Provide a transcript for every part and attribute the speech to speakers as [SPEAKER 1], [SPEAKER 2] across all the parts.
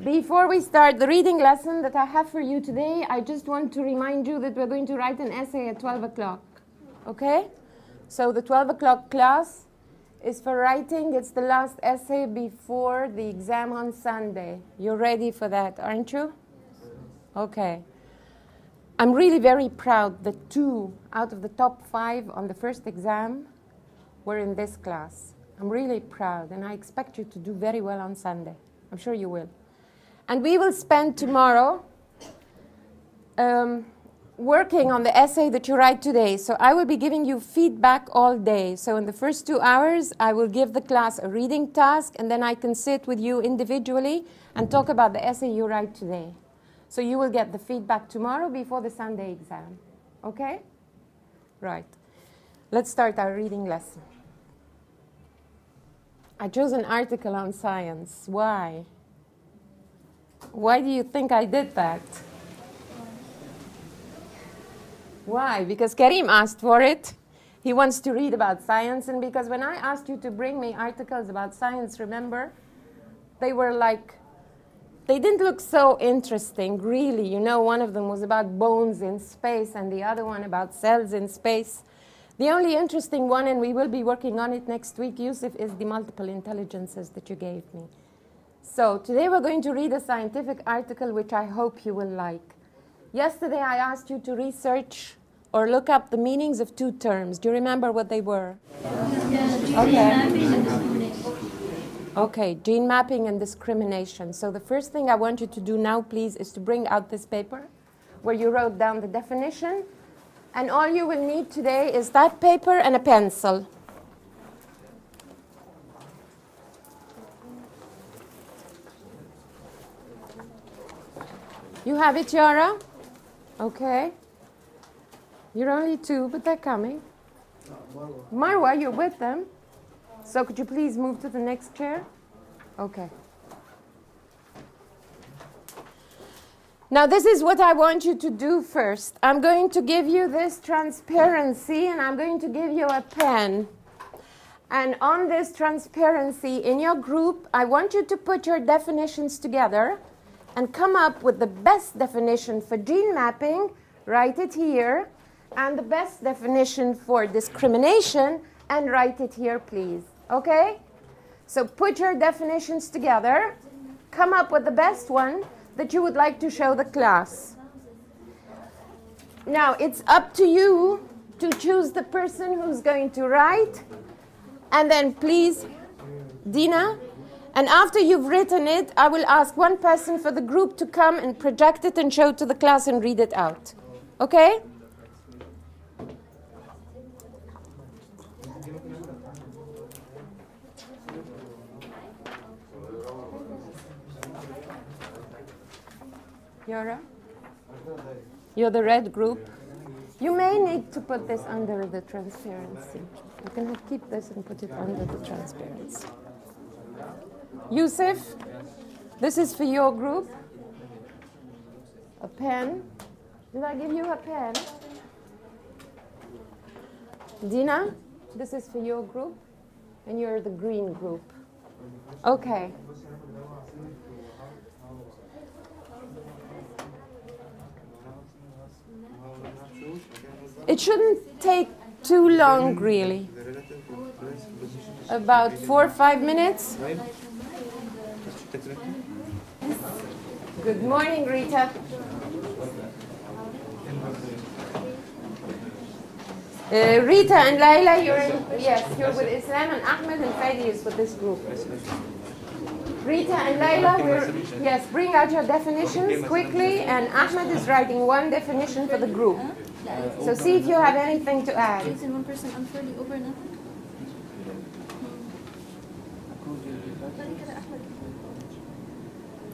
[SPEAKER 1] Before we start the reading lesson that I have for you today, I just want to remind you that we're going to write an essay at 12 o'clock. Okay? So the 12 o'clock class is for writing. It's the last essay before the exam on Sunday. You're ready for that, aren't you? Okay. I'm really very proud that 2 out of the top 5 on the first exam were in this class. I'm really proud, and I expect you to do very well on Sunday. I'm sure you will. And we will spend tomorrow working on the essay that you write today. So I will be giving you feedback all day. So in the first 2 hours, I will give the class a reading task, and then I can sit with you individually and talk about the essay you write today. So you will get the feedback tomorrow before the Sunday exam. Okay? Right. Let's start our reading lesson. I chose an article on science. Why? Why do you think I did that? Why? Because Karim asked for it. He wants to read about science. And because when I asked you to bring me articles about science, remember, they were like, they didn't look so interesting, really. You know, one of them was about bones in space and the other one about cells in space. The only interesting one, and we will be working on it next week, Yusuf, is the multiple intelligences that you gave me. So today we're going to read a scientific article which I hope you will like. Yesterday I asked you to research or look up the meanings of 2 terms. Do you remember what they were? Okay, gene mapping and discrimination. So the first thing I want you to do now, please, is to bring out this paper where you wrote down the definition. And all you will need today is that paper and a pencil. You have it, Yara? Okay. You're only 2, but they're coming. Marwa, you're with them. So could you please move to the next chair? Okay. Now this is what I want you to do first. I'm going to give you this transparency, and I'm going to give you a pen. And on this transparency in your group, I want you to put your definitions together and come up with the best definition for gene mapping, write it here, and the best definition for discrimination, and write it here, please. Okay? So put your definitions together, come up with the best one that you would like to show the class. Now, it's up to you to choose the person who's going to write, and then please, Dina. And after you've written it, I will ask one person for the group to come and project it and show it to the class and read it out. Okay? Yara? You're the red group. You may need to put this under the transparency. You can keep this and put it under the transparency. Yusuf, this is for your group. A pen. Did I give you a pen? Dina, this is for your group. And you're the green group. Okay. It shouldn't take too long, really. About 4 or 5 minutes. Good morning, Rita. Rita and Laila, you're with Islam, and Ahmed and Fadi is with this group. Rita and Laila, bring out your definitions quickly, and Ahmed is writing 1 definition for the group. So see if you have anything to add.
[SPEAKER 2] Isn't one person unfairly over nothing?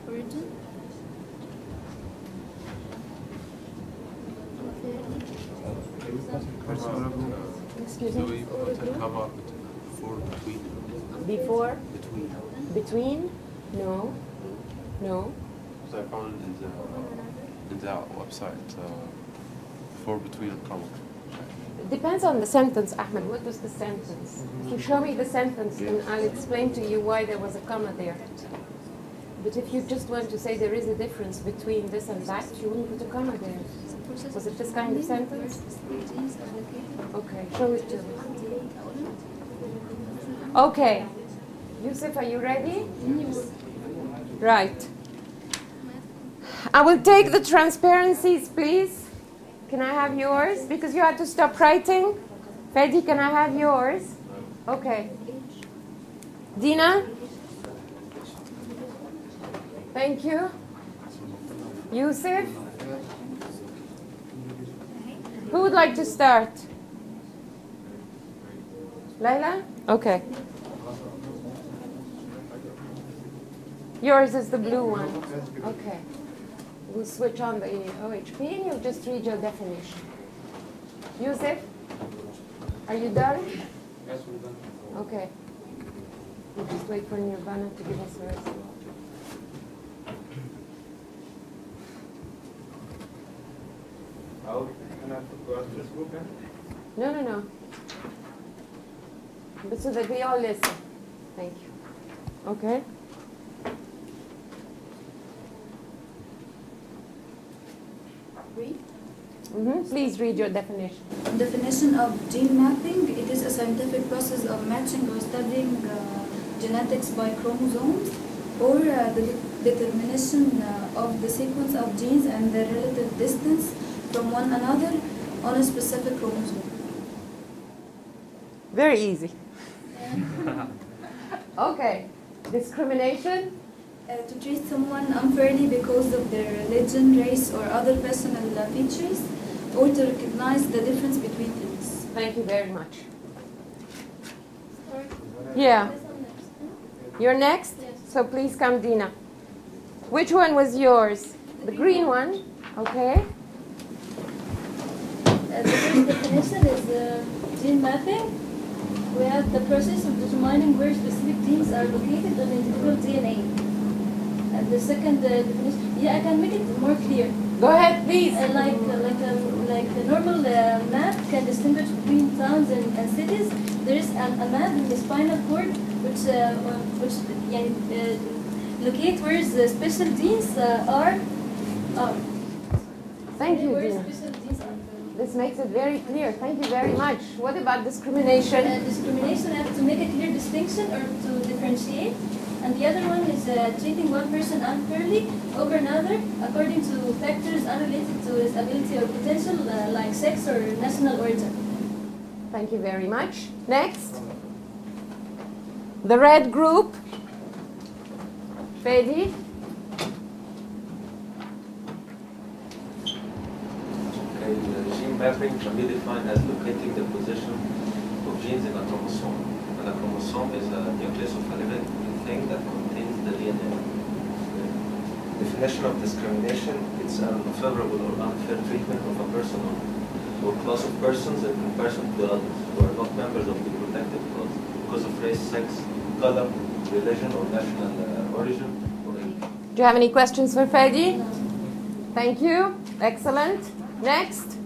[SPEAKER 2] Origin?
[SPEAKER 1] Excuse me?
[SPEAKER 3] Do we put a comma for between?
[SPEAKER 1] Before?
[SPEAKER 3] Between.
[SPEAKER 1] Between? No. No.
[SPEAKER 3] So I found in the website for between a comma.
[SPEAKER 1] It depends on the sentence, Ahmed. What was the sentence? If you show me the sentence, then I'll explain to you why there was a comma there. But if you just want to say there is a difference between this and that, you wouldn't put a comma there. Was it this kind of sentence? Okay, show it to me. Okay. Yusuf, are you ready? Right. I will take the transparencies, please. Can I have yours? Because you had to stop writing. Fedi, can I have yours? Okay. Dina? Thank you. Yusuf? Who would like to start? Layla? Okay. Yours is the blue one. Okay. We'll switch on the OHP and you'll just read your definition. Yusuf? Are you done?
[SPEAKER 3] Yes, we're done.
[SPEAKER 1] Okay. We'll just wait for Nirvana to give us a result. No. But so that we all listen. Thank you. Okay. Please read your definition.
[SPEAKER 2] Definition of gene mapping. It is a scientific process of matching or studying genetics by chromosomes, or the determination of the sequence of genes and their relative distance from one another on a specific chromosome.
[SPEAKER 1] Very easy. Okay. Discrimination?
[SPEAKER 2] To treat someone unfairly because of their religion, race, or other personal features, or to recognize the difference between things.
[SPEAKER 1] Thank you very much. Yeah. You're next? So please come, Dina. Which one was yours? The green one? Okay.
[SPEAKER 4] The first definition is gene mapping. We have the process of determining where specific genes are located on individual DNA. And the second definition, I can make it more clear.
[SPEAKER 1] Go ahead, please.
[SPEAKER 4] Like a normal map can distinguish between towns and cities. There is a map in the spinal cord which locate where the special genes are.
[SPEAKER 1] Thank you,
[SPEAKER 4] Where
[SPEAKER 1] Dina.
[SPEAKER 4] special genes are.
[SPEAKER 1] This makes it very clear. Thank you very much. What about discrimination?
[SPEAKER 4] Discrimination have to make a clear distinction or to differentiate. And the other one is treating one person unfairly over another according to factors unrelated to his ability or potential, like sex or national origin.
[SPEAKER 1] Thank you very much. Next. The red group. Fedi.
[SPEAKER 5] Gene mapping can be defined as locating the position of genes in a chromosome. And a chromosome is a nucleus of a living thing that contains the DNA. Definition of discrimination: it's an unfavorable or unfair treatment of a person or class of persons in comparison to others who are not members of the protected class because of race, sex, color, religion, or national origin or age.
[SPEAKER 1] Do you have any questions for Fedi? Thank you. Excellent. Next.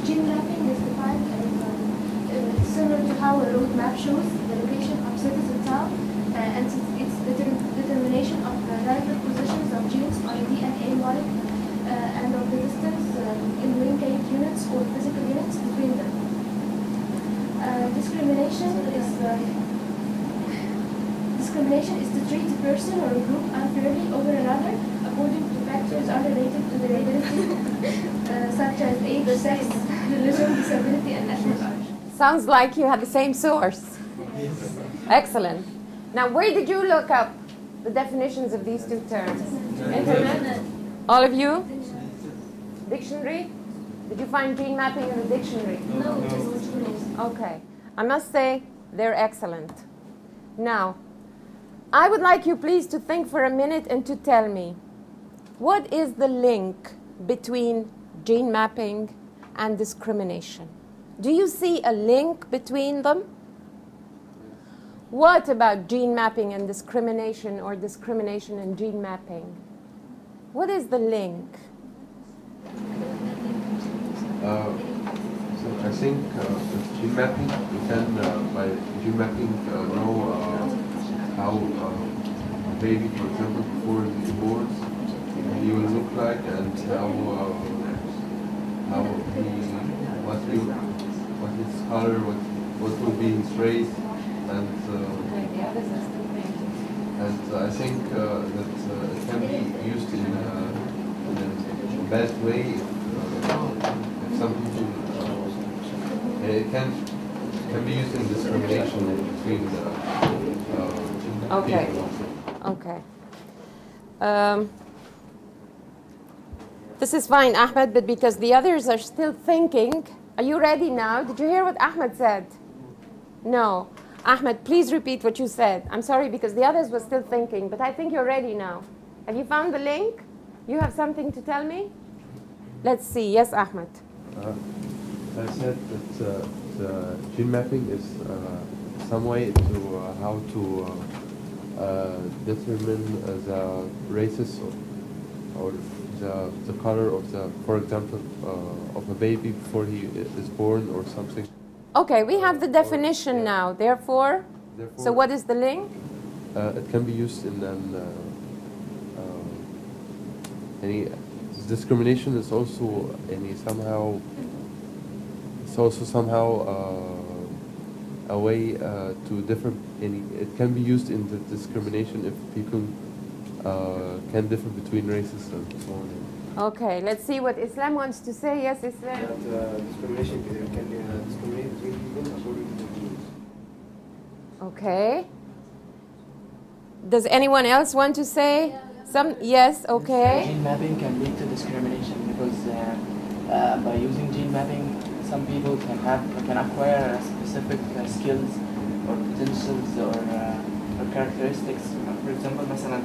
[SPEAKER 6] Gene mapping is defined as similar to how a road map shows the location of cities in town, and its determination of the relative positions of genes on a DNA molecule and of the distance in linkage units or physical units between them. Discrimination is to treat a person or a group unfairly over another according to factors unrelated to their ability, such as age, sex, religion, disability, and national origin.
[SPEAKER 1] Sounds like you had the same source. Excellent. Now, where did you look up the definitions of these two terms? Internet? All of you? Dictionary? Did you find gene mapping in the dictionary?
[SPEAKER 4] No, just
[SPEAKER 1] Okay. I must say they're excellent. Now, I would like you please to think for a minute and to tell me, what is the link between gene mapping and discrimination? Do you see a link between them? What about gene mapping and discrimination, or discrimination and gene mapping? What is the link?
[SPEAKER 3] So
[SPEAKER 7] I think with gene mapping, we can, by gene mapping, know how a baby, for example, before he's born, he will look like, and what his color, what will be his race, and I think that it can be used in a bad way if some people. It can be used in discrimination between
[SPEAKER 1] okay.
[SPEAKER 7] people also.
[SPEAKER 1] Okay. This is fine, Ahmed, but because the others are still thinking, are you ready now? Did you hear what Ahmed said? No. Ahmed, please repeat what you said. I'm sorry because the others were still thinking, but I think you're ready now. Have you found the link? You have something to tell me? Let's see. Yes, Ahmed.
[SPEAKER 7] I said that the gene mapping is some way to how to determine the races or the color of the, for example, of a baby before he is born or something.
[SPEAKER 1] Okay, we have the definition now. Therefore, so what is the link?
[SPEAKER 7] It can be used in any discrimination is also somehow. It's also somehow a way to differ. It can be used in the discrimination if people can differ between races and so on.
[SPEAKER 1] Okay, let's see what Islam wants to say. Yes, Islam.
[SPEAKER 8] That discrimination can discriminate between people according to genes.
[SPEAKER 1] Okay. Does anyone else want to say some? Yes. Okay.
[SPEAKER 9] Gene mapping can lead to discrimination because by using gene mapping, some people can acquire specific skills or potentials or characteristics. For example, مثلا,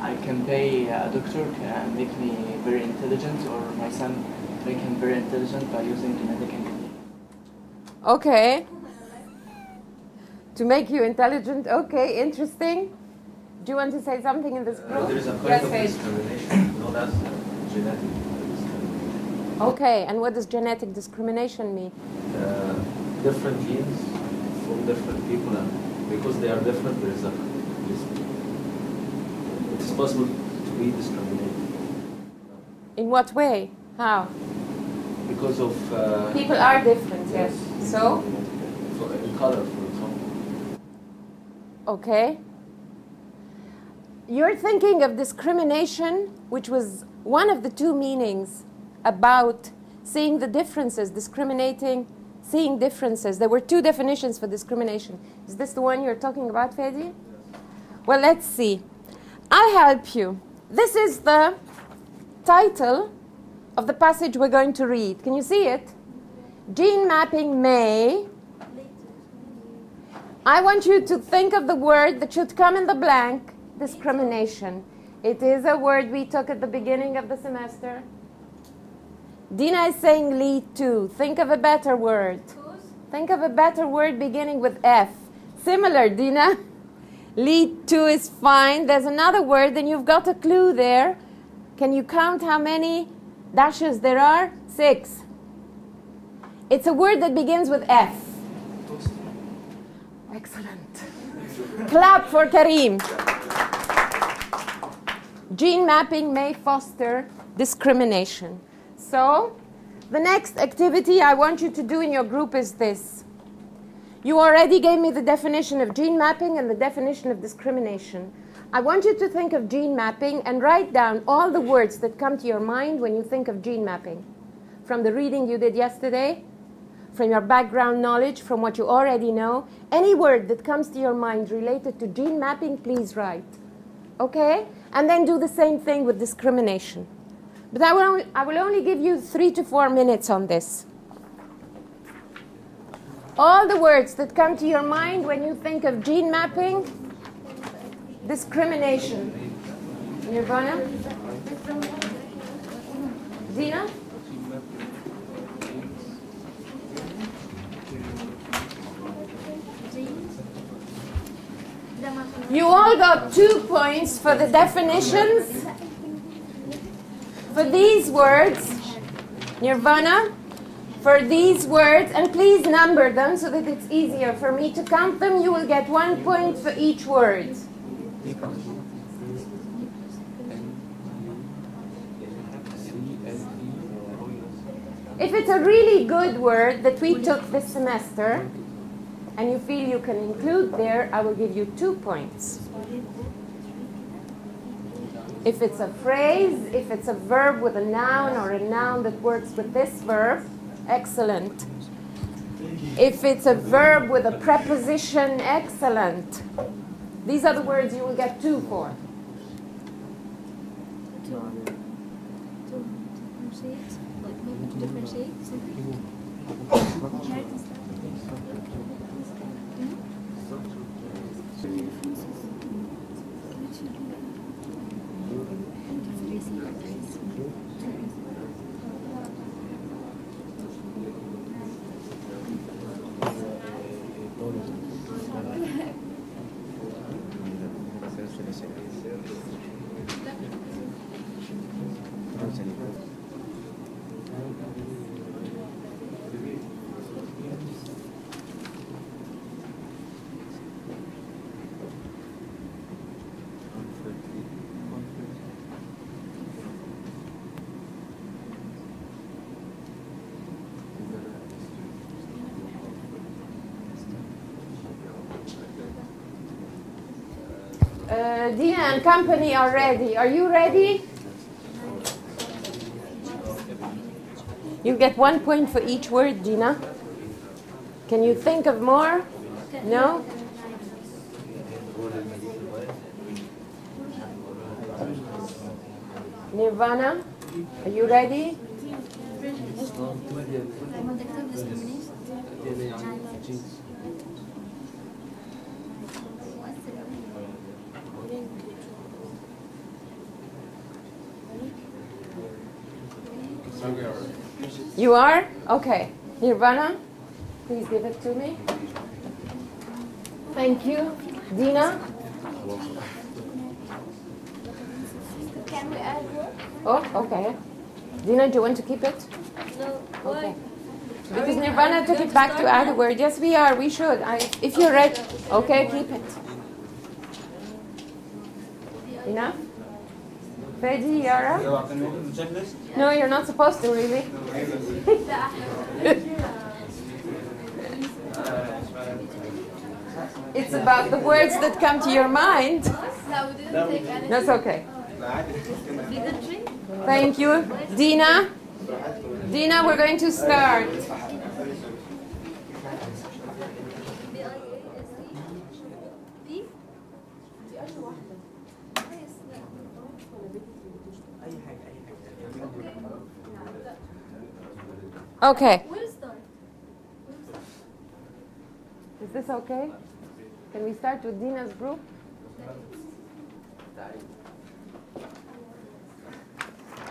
[SPEAKER 9] I can pay a doctor can make me very intelligent, or my son make him very intelligent by using genetic engineering.
[SPEAKER 1] Okay. To make you intelligent. Okay, interesting. Do you want to say something in this group?
[SPEAKER 5] There is a kind
[SPEAKER 1] Yes,
[SPEAKER 5] of
[SPEAKER 1] Faith.
[SPEAKER 5] discrimination known as genetic discrimination.
[SPEAKER 1] Okay, and what does genetic discrimination mean?
[SPEAKER 5] Different genes from different people, and because they are different, there is it's possible to be discriminated.
[SPEAKER 1] In what way? How?
[SPEAKER 5] Because of
[SPEAKER 1] People are different, yes. So?
[SPEAKER 5] in color, for example.
[SPEAKER 1] Okay. You're thinking of discrimination, which was one of the two meanings about seeing the differences, discriminating, seeing differences. There were two definitions for discrimination. Is this the one you're talking about, Fadi? Well, let's see. I'll help you. This is the title of the passage we're going to read. Can you see it? Gene mapping may. I want you to think of the word that should come in the blank, discrimination. It is a word we took at the beginning of the semester. Dina is saying lead to. Think of a better word. Think of a better word beginning with F. Similar, Dina. Lead to is fine. There's another word, then you've got a clue there. Can you count how many dashes there are? 6. It's a word that begins with F. Excellent. Clap for Kareem. Gene mapping may foster discrimination. So, the next activity I want you to do in your group is this. You already gave me the definition of gene mapping and the definition of discrimination. I want you to think of gene mapping and write down all the words that come to your mind when you think of gene mapping. From the reading you did yesterday, from your background knowledge, from what you already know, any word that comes to your mind related to gene mapping, please write. Okay? And then do the same thing with discrimination. But I will only give you 3 to 4 minutes on this. All the words that come to your mind when you think of gene mapping, discrimination. Nirvana? Zina? You all got 2 points for the definitions. For these words, Nirvana, For these words, and please number them so that it's easier for me to count them, you will get 1 point for each word. If it's a really good word that we took this semester, and you feel you can include there, I will give you 2 points. If it's a phrase, if it's a verb with a noun or a noun that works with this verb, excellent. If it's a verb with a preposition, excellent. These are the words you will get 2 for. Dina and company are ready. Are you ready? You get 1 point for each word, Dina. Can you think of more? No? Nirvana, are you ready? You are? Okay. Nirvana, please give it to me. Thank you. Dina?
[SPEAKER 6] Can we add more?
[SPEAKER 1] Oh, okay. Dina, do you want to keep it?
[SPEAKER 4] No,
[SPEAKER 1] Okay. Because Nirvana took it back to add a word. Yes, we are. We should. If you're ready. Okay, keep it. Enough? Freddy, Yara? No, you're not supposed to, really. It's about the words that come to your mind.
[SPEAKER 6] No, we didn't take any.
[SPEAKER 1] That's okay.
[SPEAKER 4] bigotry.
[SPEAKER 1] Thank you. Dina? Dina, we're going to start. Okay.
[SPEAKER 4] We'll start.
[SPEAKER 1] Is this okay? Can we start with Dina's group?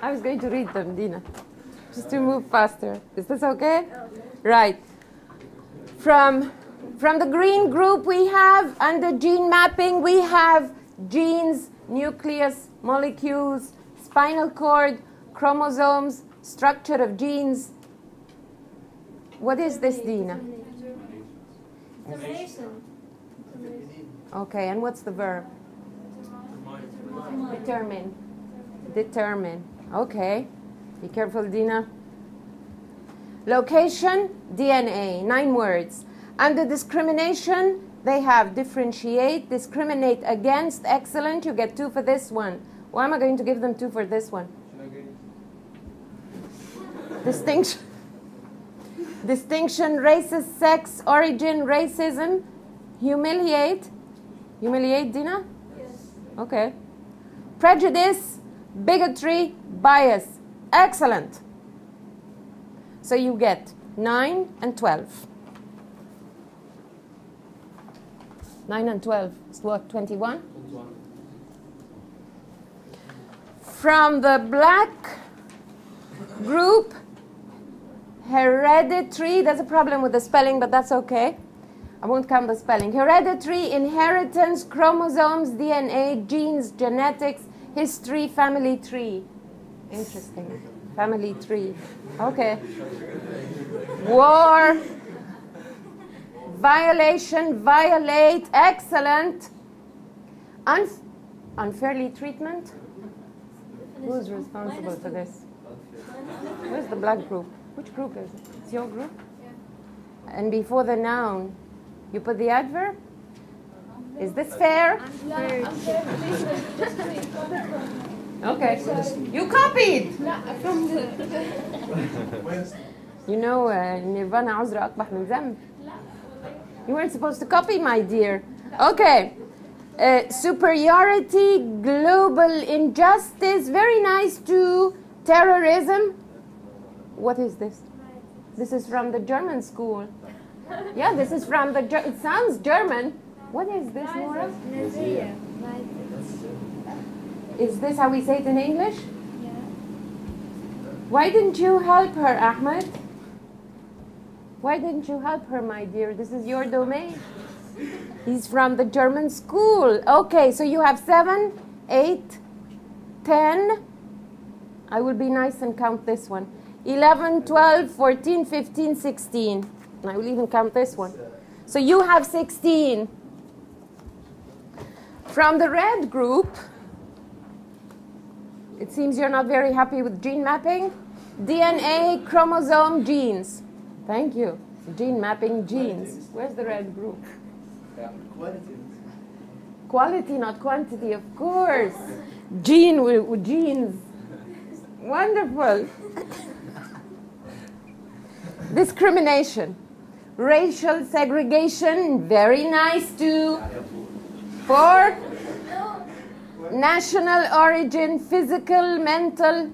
[SPEAKER 1] I was going to read them, Dina, just to move faster. Is this okay? Right. From the green group, we have, under gene mapping, we have genes, nucleus, molecules, spinal cord, chromosomes, structure of genes. What is this, Dina?
[SPEAKER 4] Determination.
[SPEAKER 1] Okay, and what's the verb? Determine. Determine. Okay. Be careful, Dina. Location, DNA. 9 words. Under discrimination, they have differentiate, discriminate against, excellent. You get 2 for this one. Why am I going to give them 2 for this one? Distinction. Distinction, racist, sex, origin, racism. Humiliate. Humiliate, Dina?
[SPEAKER 4] Yes.
[SPEAKER 1] Okay. Prejudice, bigotry, bias. Excellent. So you get 9 and 12. 9 and 12 is what, 21? From the black group, hereditary, there's a problem with the spelling, but that's okay. I won't count the spelling. Hereditary, inheritance, chromosomes, DNA, genes, genetics, history, family tree. Interesting. Family tree. Okay. war, violation, violate, excellent, unfairly treatment. Who's responsible for this? Where's the black group? Which group is it? It's your group? And before the noun, you put the adverb? Is this fair? Okay. You copied! You know, Nirvana عذر أقبح من ذنب. You weren't supposed to copy, my dear. Okay. Superiority, global injustice, very nice too. Terrorism. What is this? This is from the German school. Yeah, this is from the, it sounds German. What is this, Nora? Is this how we say it in English?
[SPEAKER 6] Yeah.
[SPEAKER 1] Why didn't you help her, Ahmed? Why didn't you help her, my dear? This is your domain. He's from the German school. Okay, so you have 7, 8, 10. I will be nice and count this one. 11, 12, 14, 15, 16. I will even count this one. So you have 16. From the red group, it seems you're not very happy with gene mapping. DNA, chromosome, genes. Thank you. Gene mapping, genes. Where's the red group? Quality, not quantity, of course. Gene with genes. Wonderful. Discrimination. Racial segregation, very nice too. 4. National origin, physical, mental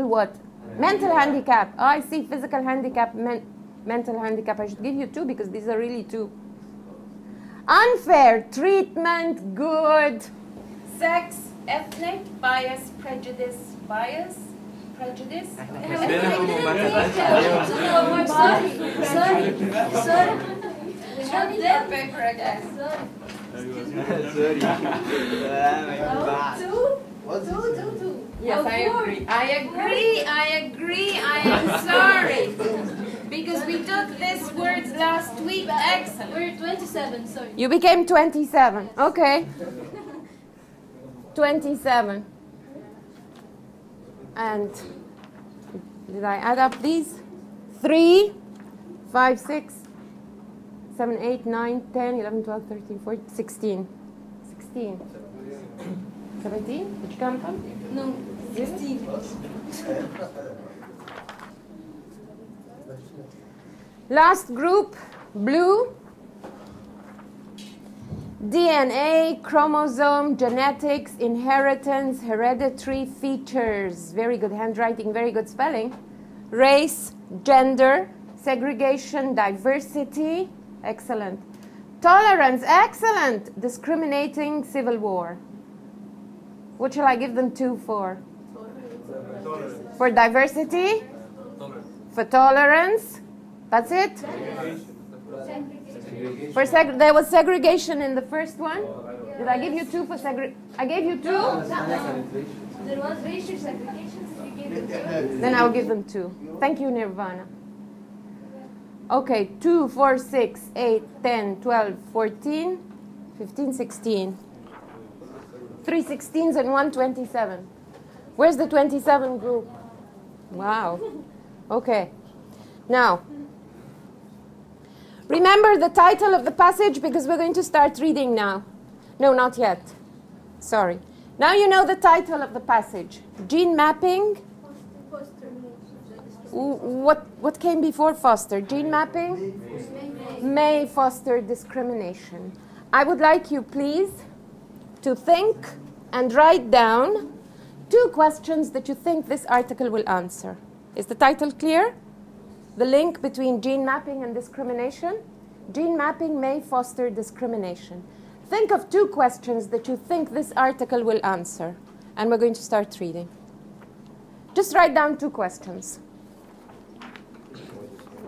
[SPEAKER 1] what? Mental handicap. Oh, I see physical handicap, mental handicap. I should give you 2 because these are really 2. Unfair treatment, good. Sex, ethnic, bias, prejudice, prejudice. Sorry. We have their paper again. Two. Yes, I agree. I am sorry. Because we took these words last week. Excellent.
[SPEAKER 4] We're 27, sorry.
[SPEAKER 1] You became 27. Okay. 27. And did I add up these? 3, 5, 6, 7, 8, 9, 10, 11, 12, 13, 14, 16. 16. 17? Did you count them?
[SPEAKER 4] No, 16.
[SPEAKER 1] Last group, blue. DNA, chromosome, genetics, inheritance, hereditary features. Very good handwriting, very good spelling. Race, gender, segregation, diversity. Excellent. Tolerance, excellent. Discriminating, civil war. What shall I give them 2 for? For diversity? For tolerance? That's it? For there was segregation in the first one. Did I give you 2 for segregation? I gave you 2?
[SPEAKER 6] There was racial segregation, so we gave it 2.
[SPEAKER 1] Then I'll give them 2. Thank you, Nirvana. Okay, 2, 4, 6, 8, 10, 12, 14, 15, 16. 3 16s and 1 27. Where's the 27 group? Wow. Okay. Now, remember the title of the passage because we're going to start reading now. No, not yet. Sorry. Now you know the title of the passage. Gene mapping. What came before foster? Gene mapping? May foster discrimination. I would like you, please, to think and write down 2 questions that you think this article will answer. Is the title clear? The link between gene mapping and discrimination? Gene mapping may foster discrimination. Think of 2 questions that you think this article will answer. And we're going to start reading. Just write down 2 questions.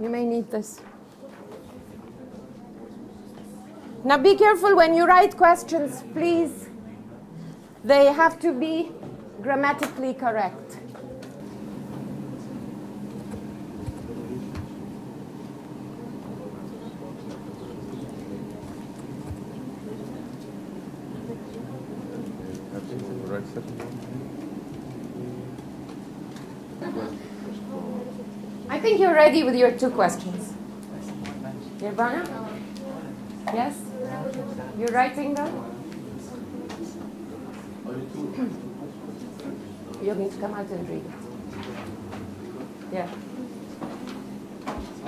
[SPEAKER 1] You may need this. Now be careful when you write questions, please. They have to be grammatically correct.
[SPEAKER 7] right second one.
[SPEAKER 1] I think you're ready with your 2 questions. Nirvana? Yes? You're writing them? You're going to come out and read it. Yeah.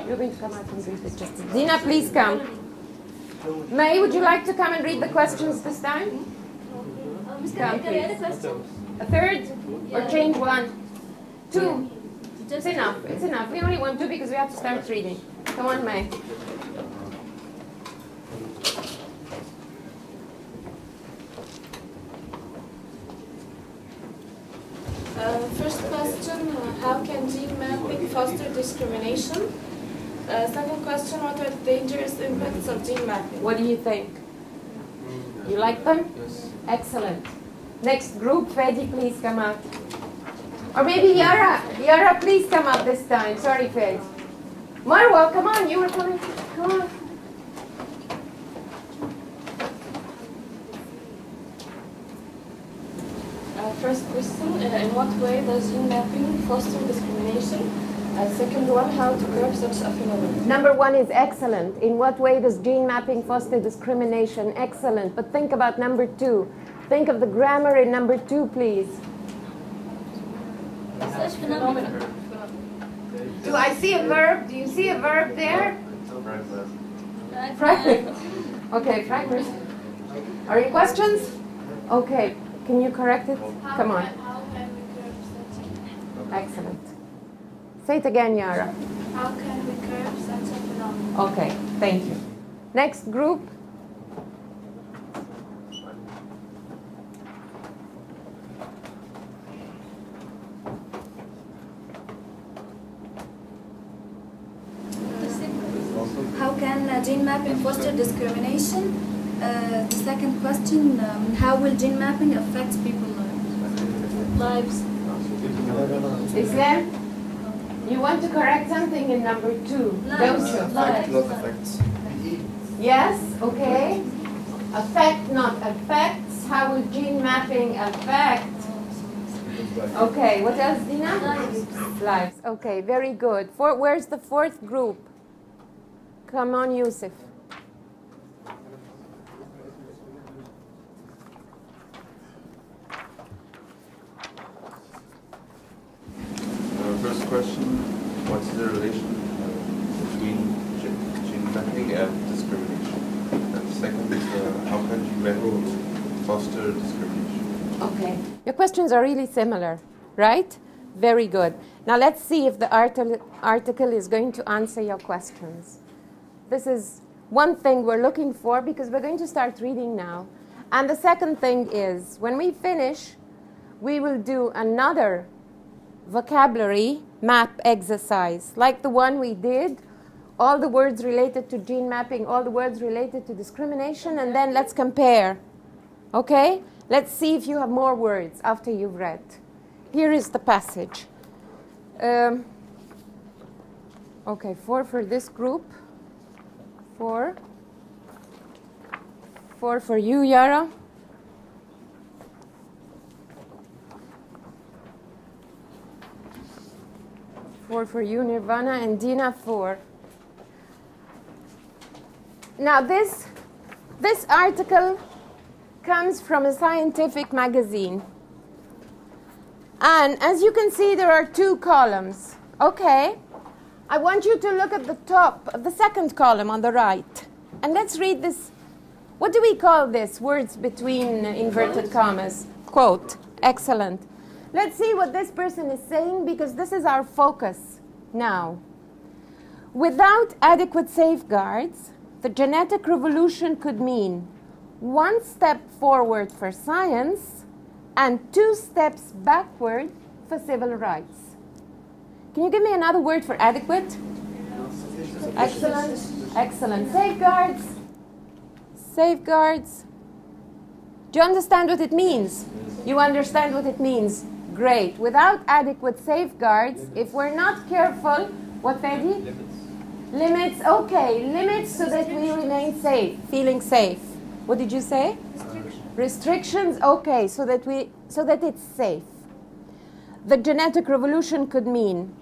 [SPEAKER 1] You're going to come out and read it. Just Dina, please come. May, would you like to come and read the questions this time? Come,
[SPEAKER 4] Can I add a
[SPEAKER 1] please.
[SPEAKER 4] question?
[SPEAKER 1] A third? Or change 1? 2? It's
[SPEAKER 4] Just
[SPEAKER 1] enough. It's enough. We only want 2 because we have to start reading. Come on, May.
[SPEAKER 10] First question, how can gene mapping foster discrimination? Second question, what are the dangerous impacts of gene mapping?
[SPEAKER 1] What do you think? You like them?
[SPEAKER 3] Yes.
[SPEAKER 1] Excellent. Next group, Fedi, please come up. Or maybe Yara. Yara, please come up this time. Sorry, Fed. Marwa, come on. You were coming. Come on.
[SPEAKER 10] First question, in what way does gene mapping foster discrimination? Second one, how to curb such a phenomenon?
[SPEAKER 1] Number 1 is excellent. In what way does gene mapping foster discrimination? Excellent. But think about number 2. Think of the grammar in number 2, please.
[SPEAKER 4] such phenomena.
[SPEAKER 1] Do I see a verb? Do you see a verb there?
[SPEAKER 4] Right?
[SPEAKER 1] Fragment. Okay, fragment. Are you questions? Okay. Can you correct it? Come on.
[SPEAKER 6] How can we curb such
[SPEAKER 1] Excellent. Say it again, Yara.
[SPEAKER 6] How can we curb such a phenomenon?
[SPEAKER 1] Okay, thank you. Next group.
[SPEAKER 2] How can gene mapping foster discrimination? The second question, how will gene mapping affect people's lives?
[SPEAKER 1] Islam, you want to correct something in number 2, don't you?
[SPEAKER 8] Not affects.
[SPEAKER 1] Yes, okay. Affect, not affects. How will gene mapping affect? Okay, what else, Dina? Lives. Okay, very good. Where's the 4th group? Come on, Yusuf.
[SPEAKER 3] First question, what's the relation between gene mapping and discrimination? And second, how can gene mapping foster discrimination?
[SPEAKER 1] Okay. Your questions are really similar, right? Very good. Now let's see if the article is going to answer your questions. This is one thing we're looking for because we're going to start reading now. And the second thing is, when we finish, we will do another vocabulary map exercise, like the one we did, all the words related to gene mapping, all the words related to discrimination, and then let's compare. Okay? Let's see if you have more words after you've read. Here is the passage. Okay, 4 for this group. 4 for you, Yara. 4 for you, Nirvana, and Dina 4. Now this article comes from a scientific magazine. And as you can see, there are 2 columns. Okay? I want you to look at the top of the second column on the right. And let's read this. What do we call this? Words between inverted commas. Quote. Excellent. Let's see what this person is saying, because this is our focus now. Without adequate safeguards, the genetic revolution could mean 1 step forward for science and 2 steps backward for civil rights. Can you give me another word for adequate? Excellent. Excellent. Safeguards. Safeguards. Do you understand what it means? You understand what it means? Great. Without adequate safeguards, if we're not careful, what, Fedi? Limits. Okay, limits so that we remain safe, feeling safe. What did you say? Restrictions. Okay, so that we so that it's safe. The genetic revolution could mean,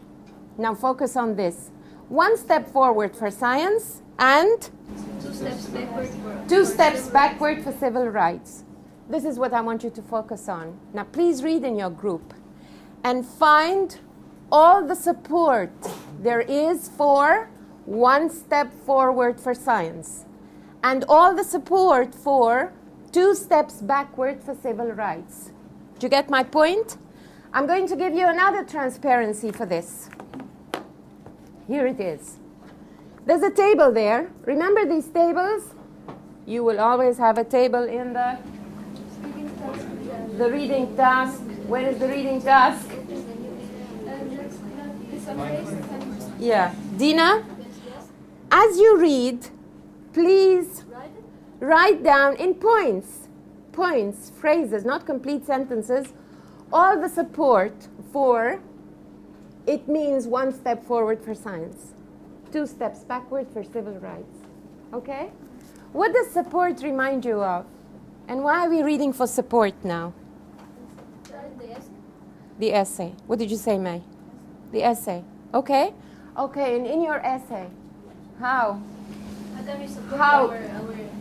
[SPEAKER 1] now focus on this, 1 step forward for science and
[SPEAKER 4] 2 steps backward for
[SPEAKER 1] 2 steps backward for civil rights. This is what I want you to focus on. Now please read in your group and find all the support there is for 1 step forward for science and all the support for 2 steps backward for civil rights. Do you get my point? I'm going to give you another transparency for this. Here it is. There's a table there. Remember these tables? You will always have a table in the reading task. Where is the reading task? Yeah. Dina, as you read, please write down in points, phrases, not complete sentences, all the support for it means 1 step forward for science, 2 steps backward for civil rights. Okay? What does support remind you of? And why are we reading for support now? The essay. What did you say, May? The essay. Okay? Okay, and in your essay, how
[SPEAKER 4] can we support
[SPEAKER 1] How-
[SPEAKER 4] our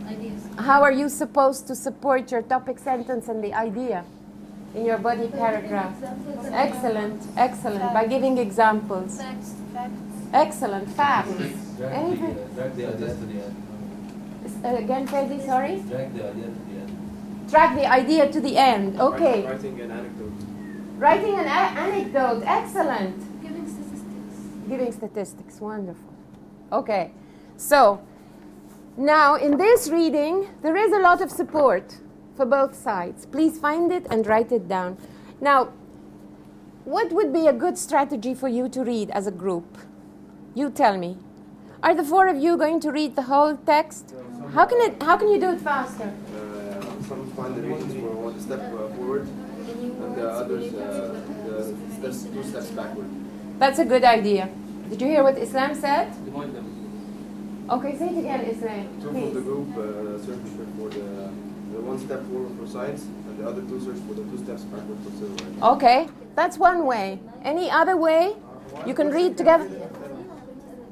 [SPEAKER 4] ideas?
[SPEAKER 1] how are you supposed to support your topic sentence and the idea in your body paragraph? Excellent, excellent. By giving examples.
[SPEAKER 4] Facts.
[SPEAKER 1] Excellent. Facts. Anything?
[SPEAKER 5] Drag the ideas to the end.
[SPEAKER 1] Again, Freddy, sorry?
[SPEAKER 5] Drag the idea to the end.
[SPEAKER 1] Track the idea to the end. Okay.
[SPEAKER 8] Writing an anecdote.
[SPEAKER 1] Writing an anecdote. Excellent.
[SPEAKER 6] Giving statistics.
[SPEAKER 1] Giving statistics. Wonderful. Okay. So, now in this reading, there is a lot of support for both sides. Please find it and write it down. Now, what would be a good strategy for you to read as a group? You tell me. Are the 4 of you going to read the whole text? How can you do it faster?
[SPEAKER 8] Some find the reasons for 1 step forward, and the others the 2 steps backward.
[SPEAKER 1] That's a good idea. Did you hear what Islam said?
[SPEAKER 5] Divide them.
[SPEAKER 1] Okay, say it again, Islam.
[SPEAKER 8] 2 from the
[SPEAKER 1] Please.
[SPEAKER 8] group search for the 1 step forward for science, and the other 2 search for the 2 steps backward for civil rights.
[SPEAKER 1] Okay, that's one way. Any other way? You can read together.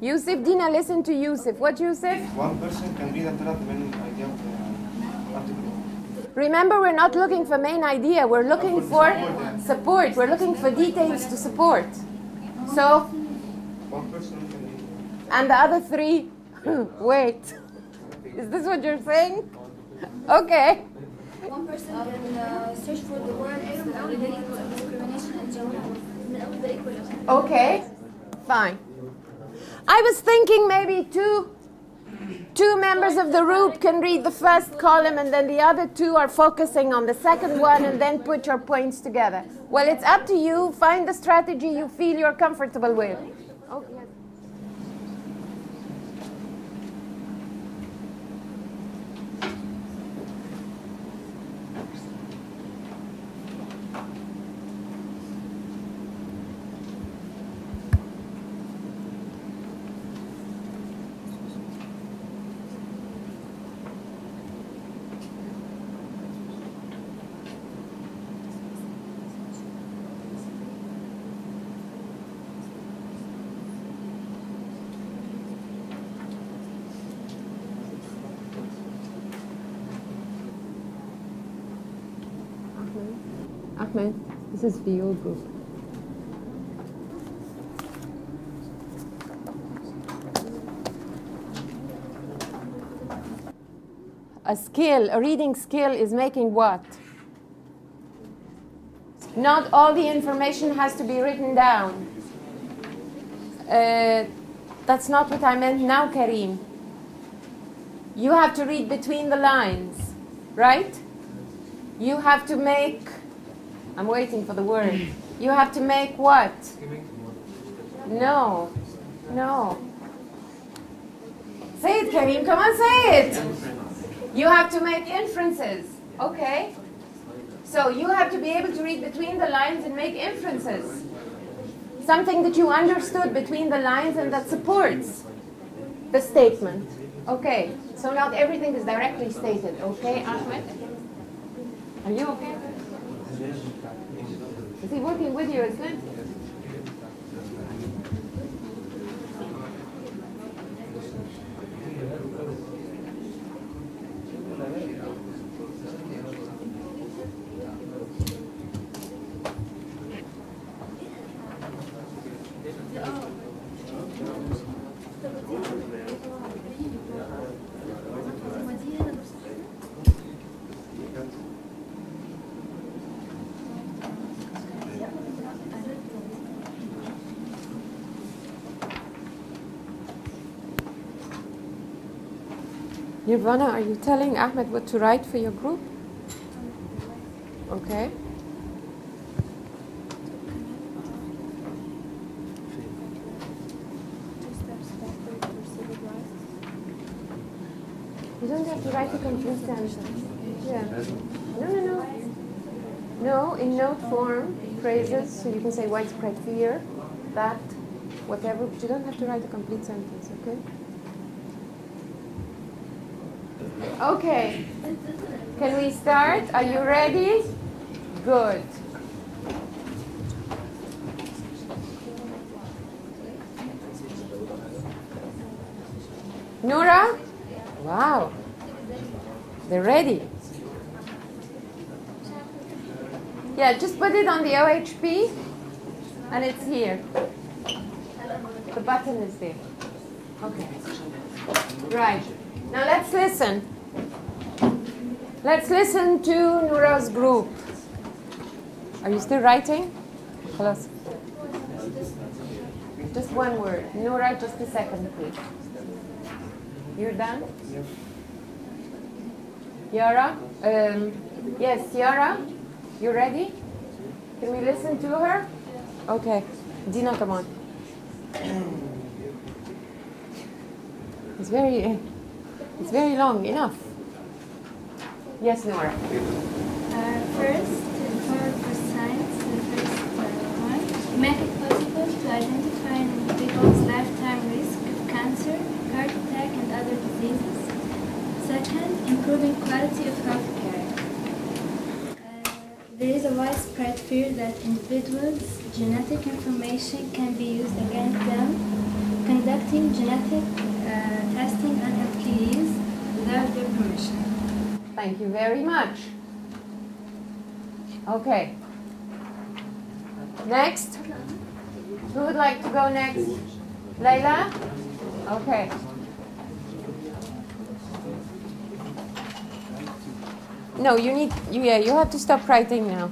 [SPEAKER 1] Yusuf, Dina, listen to Yusuf. What, Yusuf?
[SPEAKER 11] 1 person can read and tell the main idea of the article.
[SPEAKER 1] Remember, we're not looking for main idea. We're looking for support. We're looking for details to support. So,
[SPEAKER 11] 1 person can read.
[SPEAKER 1] and the other 3, wait. Is this what you're saying? Okay.
[SPEAKER 2] 1 person can search for the words related to discrimination and gender.
[SPEAKER 1] Okay, fine. I was thinking maybe two members of the group can read the first column and then the other 2 are focusing on the second one and then put your points together. Well, it's up to you. Find the strategy you feel you're comfortable with. Okay. Ahmed, this is for your group. A reading skill is making what? Not all the information has to be written down. That's not what I meant now, Kareem. You have to read between the lines, right? You have to make, I'm waiting for the word. You have to make what? No. Say it, Kareem, come on, say it. You have to make inferences, okay? So you have to be able to read between the lines and make inferences. Something that you understood between the lines and that supports the statement. Okay, so not everything is directly stated, okay, Ahmed? Are you okay? Is he working with you, isn't it? Nirvana, are you telling Ahmed what to write for your group? Okay. You don't have to write a complete sentence. Yeah. No. No, in note form, phrases, so you can say widespread fear, that, whatever, but you don't have to write a complete sentence, okay? Okay. Can we start? Are you ready? Good. Nora? Wow. They're ready. Yeah, just put it on the OHP and it's here. The button is there. Okay. Right. Now let's listen. Let's listen to Nora's group. Are you still writing? Hello. Just one word. Nora, just a second, please. You're done? Yara? Yes, Yara? You ready? Can we listen to her? Okay. Dina, come on. It's very long. Enough. Yes, Nora.
[SPEAKER 12] First, for science, the first one, make it possible to identify an individual's lifetime risk of cancer, heart attack, and other diseases. Second, improving quality of health care. There is a widespread fear that individuals' genetic information can be used against them, conducting genetic testing on employees without their permission.
[SPEAKER 1] Thank you very much. Okay. Next. Who would like to go next? Layla? Okay. No, you have to stop writing now.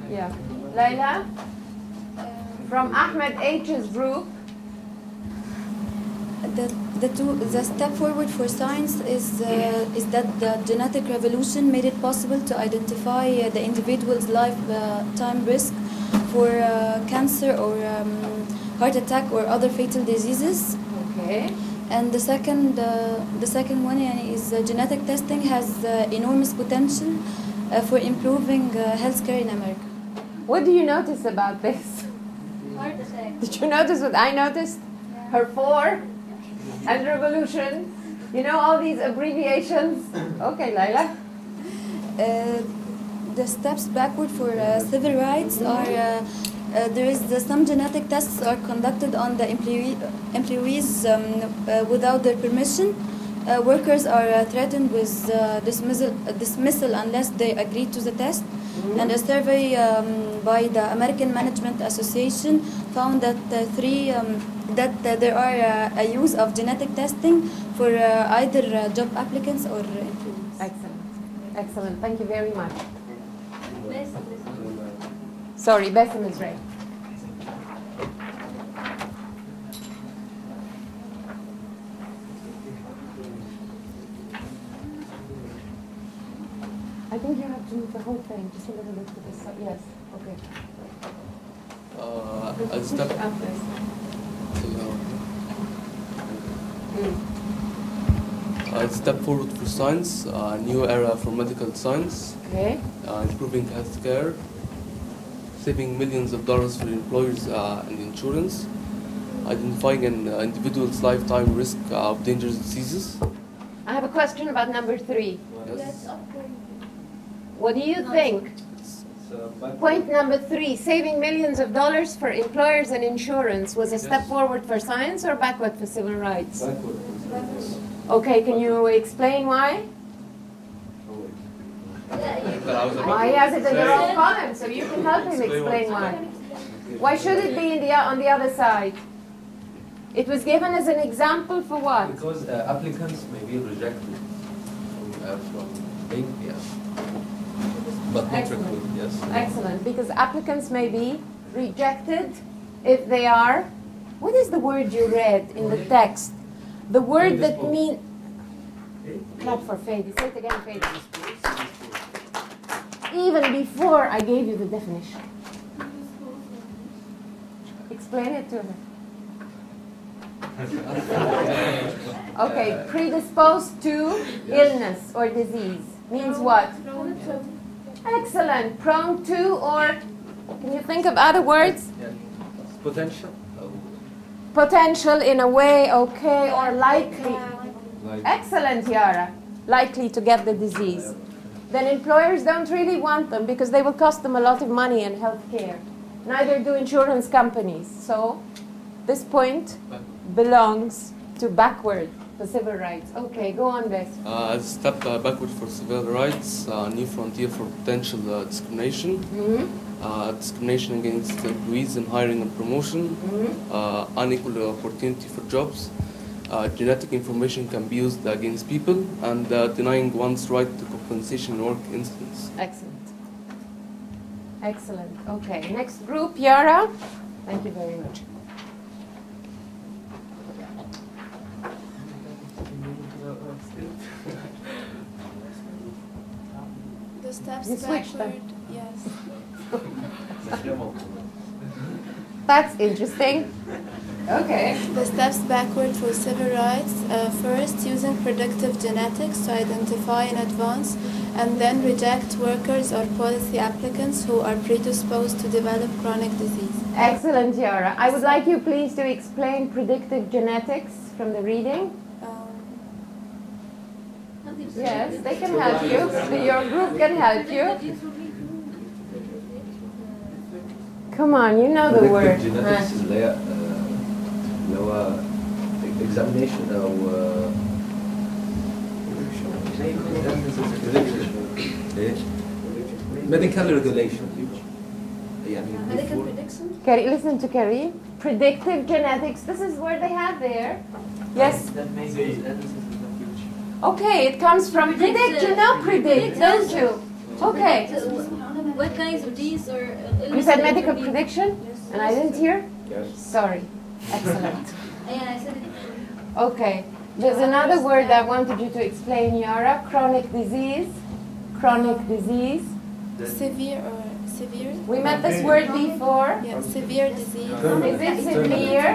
[SPEAKER 1] Yeah. Layla? From Ahmed H's group.
[SPEAKER 2] The step forward for science is that the genetic revolution made it possible to identify the individual's lifetime risk for cancer or heart attack or other fatal diseases.
[SPEAKER 1] Okay.
[SPEAKER 2] And the second one is genetic testing has enormous potential for improving healthcare in America.
[SPEAKER 1] What do you notice about this?
[SPEAKER 12] Heart attack.
[SPEAKER 1] Did you notice what I noticed? Yeah. HER4 and revolution. You know all these abbreviations? Okay, Layla.
[SPEAKER 2] The steps backward for civil rights are some genetic tests are conducted on the employees without their permission. Workers are threatened with dismissal unless they agree to the test. Mm-hmm. And a survey by the American Management Association found that there are a use of genetic testing for either job applicants or employees.
[SPEAKER 1] Excellent. Excellent. Thank you very much. Sorry, Bassem is right. I think you have to move the whole thing, just a little bit to this side. Yes, okay.
[SPEAKER 13] As step step forward for science, a new era for medical science.
[SPEAKER 1] Okay.
[SPEAKER 13] Improving healthcare, saving millions of dollars for employers and insurance, identifying an individual's lifetime risk of dangerous diseases.
[SPEAKER 1] I have a question about number 3.
[SPEAKER 13] Yes.
[SPEAKER 1] What do you think? Point number 3, saving millions of dollars for employers and insurance was a step forward for science or backward for civil rights?
[SPEAKER 5] Backward.
[SPEAKER 1] Okay, can you explain why? Why has it in your own column, so you can help him explain why. Why should it be on the other side? It was given as an example for what?
[SPEAKER 14] Because applicants may be rejected from being here, but not recruited, yes.
[SPEAKER 1] Excellent, because applicants may be rejected if they are, what is the word you read in the text? The word that means, clap for Fadi, say it again, Fadi. Even before I gave you the definition. Explain it to her. Okay, predisposed to illness or disease means what? Excellent. Prone to, or can you think of other words?
[SPEAKER 14] Potential.
[SPEAKER 1] Potential in a way, okay, or likely. Excellent, Yara. Likely to get the disease. Then employers don't really want them because they will cost them a lot of money in health care. Neither do insurance companies. So this point belongs to backward for civil rights. Okay, go on, Bess.
[SPEAKER 13] As a step backward for civil rights, new frontier for potential discrimination, discrimination against employees in hiring and promotion, unequal opportunity for jobs, genetic information can be used against people, and denying one's right to compensation in work incidents.
[SPEAKER 1] Excellent. Excellent. Okay, next group, Yara. Thank you very much.
[SPEAKER 10] The steps
[SPEAKER 1] You switched
[SPEAKER 10] backward.
[SPEAKER 1] them.
[SPEAKER 10] Yes.
[SPEAKER 1] That's interesting. Okay.
[SPEAKER 10] The steps backward for civil rights. First, using predictive genetics to identify in advance and then reject workers or policy applicants who are predisposed to develop chronic disease.
[SPEAKER 1] Excellent, Yara. I would like you please to explain predictive genetics from the reading. Yes, they can help you. Your group can help you. Come on, you know the word.
[SPEAKER 14] genetics اللي هي اللي هو examination أو medical regulation.
[SPEAKER 4] Medical prediction?
[SPEAKER 1] Carrie, listen to Carrie. Predictive genetics. This is where they have there. Yes.
[SPEAKER 9] That may be illnesses in the future.
[SPEAKER 1] Okay, it comes from predict. You know predict, don't you? Okay.
[SPEAKER 4] What kinds of disease or
[SPEAKER 1] You said medical prediction, and I didn't hear.
[SPEAKER 14] Yes.
[SPEAKER 1] Sorry. Excellent.
[SPEAKER 4] Yeah, I said it.
[SPEAKER 1] Okay. There's another word I wanted you to explain, Yara. Chronic disease. Chronic disease.
[SPEAKER 10] Severe or severe?
[SPEAKER 1] We met this word before.
[SPEAKER 10] Yeah, severe disease.
[SPEAKER 1] Is it severe?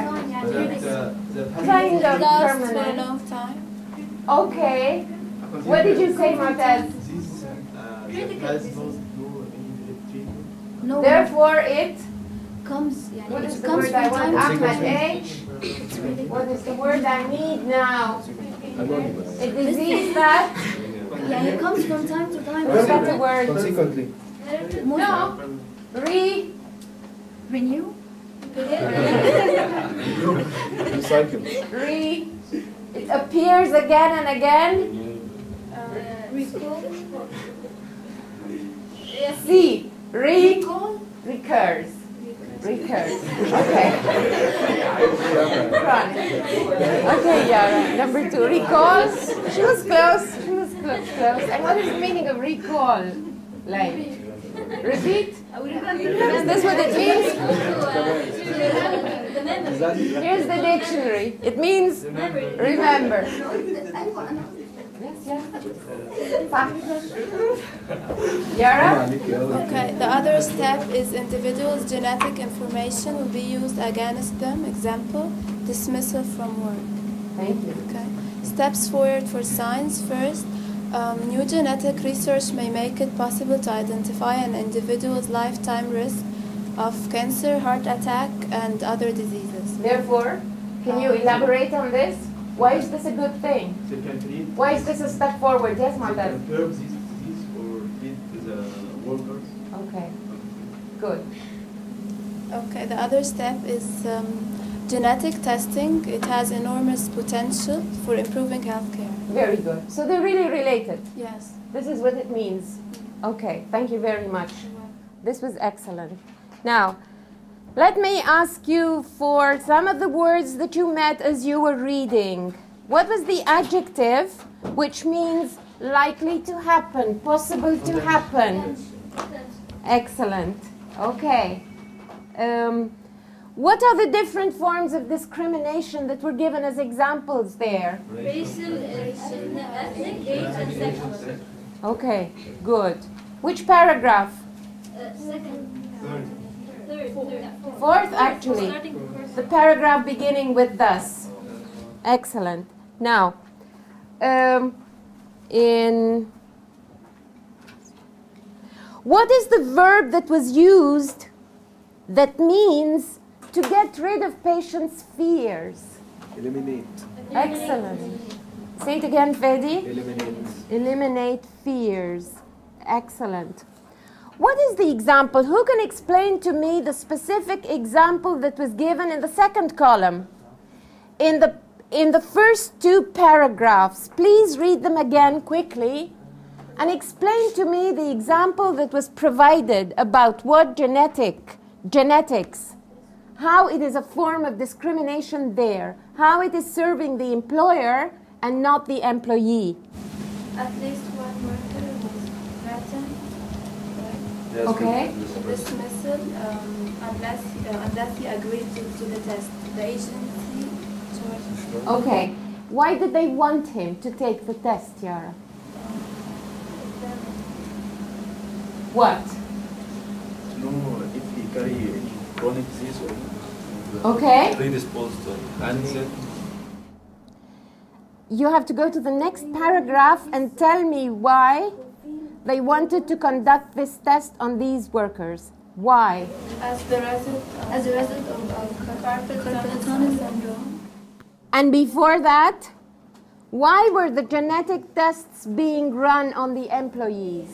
[SPEAKER 1] Kind of
[SPEAKER 10] Lasts for a
[SPEAKER 1] permanent.
[SPEAKER 10] long time.
[SPEAKER 1] Okay. What did you say, Martez?
[SPEAKER 12] No,
[SPEAKER 1] Therefore, it.
[SPEAKER 12] comes.
[SPEAKER 1] What is
[SPEAKER 12] It
[SPEAKER 1] the
[SPEAKER 12] comes
[SPEAKER 1] word
[SPEAKER 12] from
[SPEAKER 1] I want?
[SPEAKER 12] time to
[SPEAKER 1] Ahmed
[SPEAKER 12] time.
[SPEAKER 1] H. What is the word I need now?
[SPEAKER 14] Anonymous.
[SPEAKER 1] A disease that.
[SPEAKER 12] Yeah, it comes from time to time.
[SPEAKER 1] What's that the word?
[SPEAKER 8] Consequently.
[SPEAKER 1] No.
[SPEAKER 12] Renew.
[SPEAKER 8] Recycle.
[SPEAKER 1] It appears again and again.
[SPEAKER 12] Recall.
[SPEAKER 1] C. Recurs. Recurs. Okay. Chronic. Okay, Yara. Number 2. Recall. She was close. She was close. And what is the meaning of recall? Like, repeat? Is this what it means? Here's the dictionary. It means remember. Yes. Yara?
[SPEAKER 10] Okay, the other step is individuals' genetic information will be used against them. Example, dismissal from work.
[SPEAKER 1] Thank you.
[SPEAKER 10] Okay. Steps forward for science. First, new genetic research may make it possible to identify an individual's lifetime risk of cancer, heart attack, and other diseases.
[SPEAKER 1] Therefore, can you elaborate on this? Why is this a good thing? Why is this a step forward? Yes, Marta.
[SPEAKER 5] Curb this disease or treat the workers.
[SPEAKER 1] Okay. Good.
[SPEAKER 10] Okay, the other step is genetic testing. It has enormous potential for improving healthcare.
[SPEAKER 1] Very good. So they're really related.
[SPEAKER 10] Yes.
[SPEAKER 1] This is what it means. Okay, thank you very much. This was excellent. Now, let me ask you for some of the words that you met as you were reading. What was the adjective which means likely to happen, possible to happen? Excellent. Okay. What are the different forms of discrimination that were given as examples there?
[SPEAKER 4] Racial, ethnic, age, and sexual.
[SPEAKER 1] Okay, good. Which paragraph?
[SPEAKER 4] Second. Third.
[SPEAKER 1] Fourth, actually. The paragraph beginning with thus. Excellent. Now, what is the verb that was used that means to get rid of patients' fears?
[SPEAKER 15] Eliminate.
[SPEAKER 1] Excellent. Say it again, Fedi.
[SPEAKER 15] Eliminate.
[SPEAKER 1] Eliminate fears. Excellent. What is the example? Who can explain to me the specific example that was given in the second column? In the first two paragraphs, please read them again quickly and explain to me the example that was provided about what genetics, how it is a form of discrimination there, how it is serving the employer and not the employee.
[SPEAKER 10] At least one worker was threatened.
[SPEAKER 15] Yes,
[SPEAKER 1] Okay.
[SPEAKER 10] Dismissal unless he agreed to the test. The agency charged.
[SPEAKER 1] Okay. Why did they want him to take the test, Yara? What?
[SPEAKER 15] To know if he carry any chronic disease or
[SPEAKER 1] Okay.
[SPEAKER 15] predisposed to cancer.
[SPEAKER 1] You have to go to the next paragraph and tell me why they wanted to conduct this test on these workers. Why?
[SPEAKER 10] As a result of carpal tunnel syndrome.
[SPEAKER 1] And before that, why were the genetic tests being run on the employees?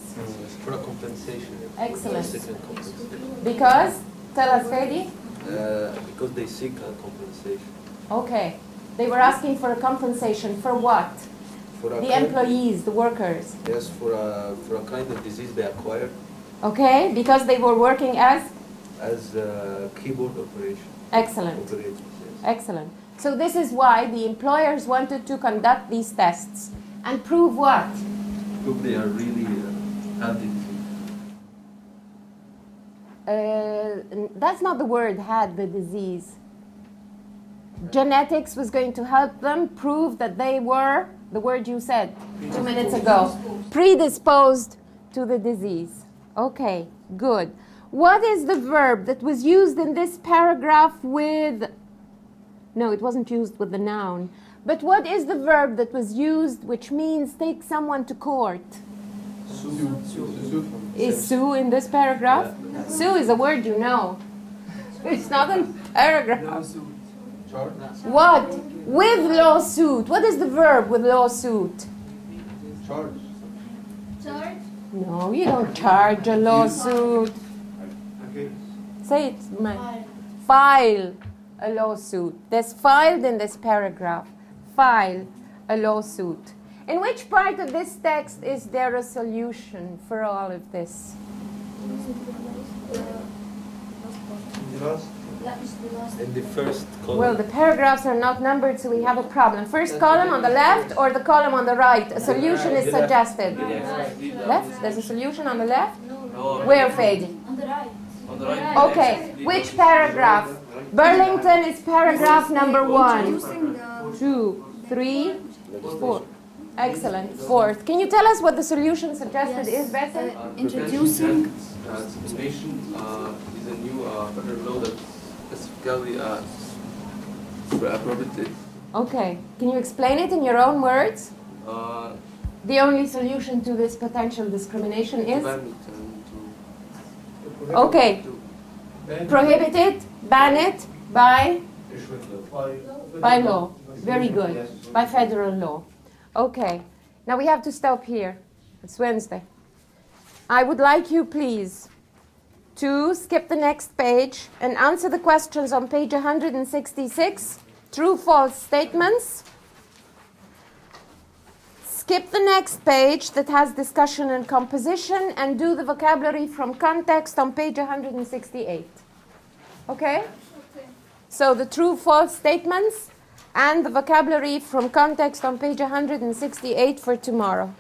[SPEAKER 14] For a compensation.
[SPEAKER 1] Excellent.
[SPEAKER 14] Second compensation.
[SPEAKER 1] Because? Tell us, Fedi.
[SPEAKER 14] Because they seek a compensation.
[SPEAKER 1] Okay. They were asking for a compensation for what?
[SPEAKER 14] For a
[SPEAKER 1] The
[SPEAKER 14] kind-
[SPEAKER 1] employees, the workers.
[SPEAKER 14] Yes, for a kind of disease they acquired
[SPEAKER 1] Okay, because they were working as?
[SPEAKER 14] as keyboard operation.
[SPEAKER 1] Excellent.
[SPEAKER 14] Operators, yes.
[SPEAKER 1] Excellent. So this is why the employers wanted to conduct these tests and prove what?
[SPEAKER 15] Prove they are really have the disease.
[SPEAKER 1] That's not the word, had the disease. Genetics was going to help them prove that they were, the word you said 2 minutes ago, predisposed to the disease. Okay, good. What is the verb that was used in this paragraph with, no, it wasn't used with the noun, but what is the verb that was used which means take someone to court? Is sue in this paragraph? Sue is a word you know. It's not a paragraph. What? With lawsuit. What is the verb with lawsuit?
[SPEAKER 3] Charge.
[SPEAKER 4] Charge?
[SPEAKER 1] No, you don't charge a lawsuit. Say it, man. File a lawsuit. There's filed in this paragraph. File a lawsuit. In which part of this text is there a solution for all of this?
[SPEAKER 14] In the first column.
[SPEAKER 1] Well, the paragraphs are not numbered, so we have a problem. First column on the left or the column on the right? A solution is suggested. Left? There's a solution on the left? Where, Fadi?
[SPEAKER 4] On the right.
[SPEAKER 13] On the right.
[SPEAKER 1] Okay, which paragraph? Burlington is paragraph number 1. 2, 3, 4. Excellent. Fourth. Can you tell us what the solution suggested is, Bessel?
[SPEAKER 2] Introducing
[SPEAKER 13] Discrimination is a new federal law that specifically prohibited.
[SPEAKER 1] Okay. Can you explain it in your own words? The only solution to this potential discrimination is? Okay. Prohibit it, ban it by law. Very good. By federal law. Okay. Now we have to stop here. It's Wednesday. I would like you, please, to skip the next page and answer the questions on page 166, true, false statements. Skip the next page that has discussion and composition and do the vocabulary from context on page 168. Okay? So the true, false statements and the vocabulary from context on page 168 for tomorrow.